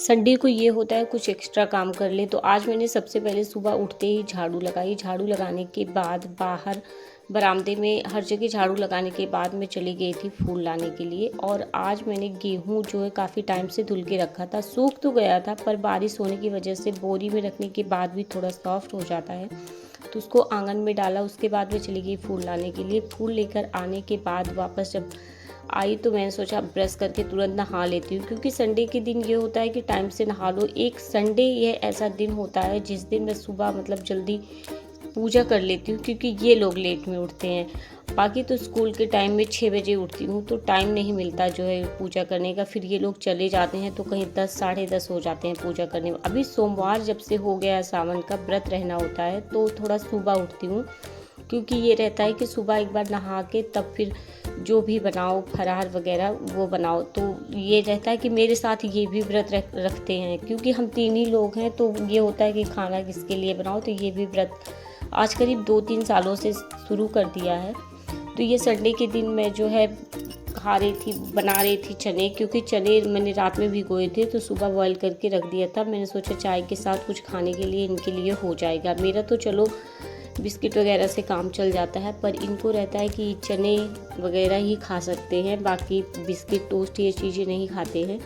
Sunday को ये होता है कुछ एक्स्ट्रा काम कर ले, तो आज मैंने सबसे पहले सुबह उठते ही झाड़ू लगाई। झाड़ू लगाने के बाद बाहर बरामदे में हर जगह झाड़ू लगाने के बाद मैं चली गई थी फूल लाने के लिए। और आज मैंने गेहूं जो है काफ़ी टाइम से धुल के रखा था, सूख तो गया था पर बारिश होने की वजह से बोरी में रखने के बाद भी थोड़ा सॉफ्ट हो जाता है, तो उसको आंगन में डाला। उसके बाद मैं चली गई फूल लाने के लिए। फूल लेकर आने के बाद वापस जब आई तो मैंने सोचा ब्रश करके तुरंत नहा लेती हूँ, क्योंकि संडे के दिन ये होता है कि टाइम से नहा लो। एक संडे ये ऐसा दिन होता है जिस दिन मैं सुबह मतलब जल्दी पूजा कर लेती हूँ, क्योंकि ये लोग लेट में उठते हैं। बाकी तो स्कूल के टाइम में 6 बजे उठती हूँ, तो टाइम नहीं मिलता जो है पूजा करने का। फिर ये लोग चले जाते हैं तो कहीं 10 साढ़े 10 हो जाते हैं पूजा करने में। अभी सोमवार जब से हो गया सावन का व्रत रहना होता है तो थोड़ा सुबह उठती हूँ, क्योंकि ये रहता है कि सुबह एक बार नहा के तब फिर जो भी बनाओ फरार वगैरह वो बनाओ। तो ये रहता है कि मेरे साथ ये भी व्रत रखते हैं, क्योंकि हम 3 ही लोग हैं, तो ये होता है कि खाना किसके लिए बनाओ। तो ये भी व्रत आज करीब 2-3 सालों से शुरू कर दिया है। तो ये संडे के दिन मैं जो है बना रही थी चने, क्योंकि चने मैंने रात में भिगोए थे तो सुबह बॉईल करके रख दिया था। मैंने सोचा चाय के साथ कुछ खाने के लिए इनके लिए हो जाएगा। मेरा तो चलो बिस्किट वगैरह से काम चल जाता है, पर इनको रहता है कि चने वगैरह ही खा सकते हैं, बाकी बिस्किट टोस्ट ये चीज़ें नहीं खाते हैं।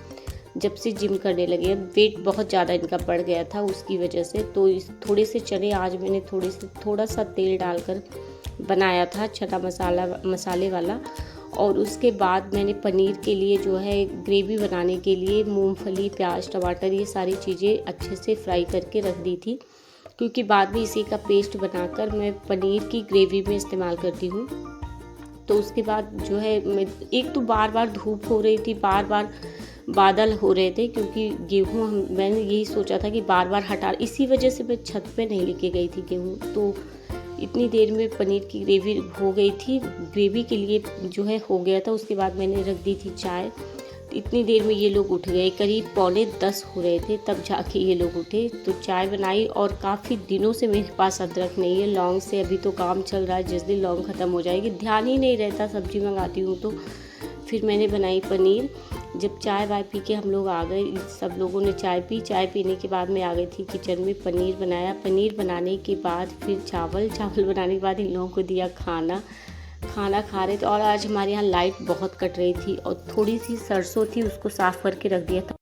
जब से जिम करने लगे, वेट बहुत ज़्यादा इनका बढ़ गया था उसकी वजह से। तो थोड़े से चने आज मैंने थोड़ा सा तेल डालकर बनाया था चना मसाले वाला। और उसके बाद मैंने पनीर के लिए जो है ग्रेवी बनाने के लिए मूंगफली, प्याज, टमाटर ये सारी चीज़ें अच्छे से फ्राई करके रख दी थी, क्योंकि बाद में इसी का पेस्ट बनाकर मैं पनीर की ग्रेवी में इस्तेमाल करती हूँ। तो उसके बाद जो है एक तो बार बार धूप हो रही थी, बार बार बादल हो रहे थे, क्योंकि गेहूँ मैंने यही सोचा था कि बार बार हटा, इसी वजह से मैं छत पे नहीं लेके गई थी गेहूँ। तो इतनी देर में पनीर की ग्रेवी हो गई थी, ग्रेवी के लिए जो है हो गया था। उसके बाद मैंने रख दी थी चाय। इतनी देर में ये लोग उठ गए, करीब 9:45 हो रहे थे तब जाके ये लोग उठे। तो चाय बनाई, और काफ़ी दिनों से मेरे पास अदरक नहीं है, लौंग से अभी तो काम चल रहा है। जिस दिन लौंग ख़त्म हो जाएगी ध्यान ही नहीं रहता, सब्जी मंगाती हूँ तो। फिर मैंने बनाई पनीर। जब चाय वाय पी के हम लोग आ गए, सब लोगों ने चाय पी। चाय पीने के बाद मैं आ गई थी किचन में, पनीर बनाया। पनीर बनाने के बाद फिर चावल बनाने के बाद इन लोगों को दिया खाना खा रहे थे। और आज हमारे यहाँ लाइट बहुत कट रही थी, और थोड़ी सी सरसों थी उसको साफ़ करके रख दिया था।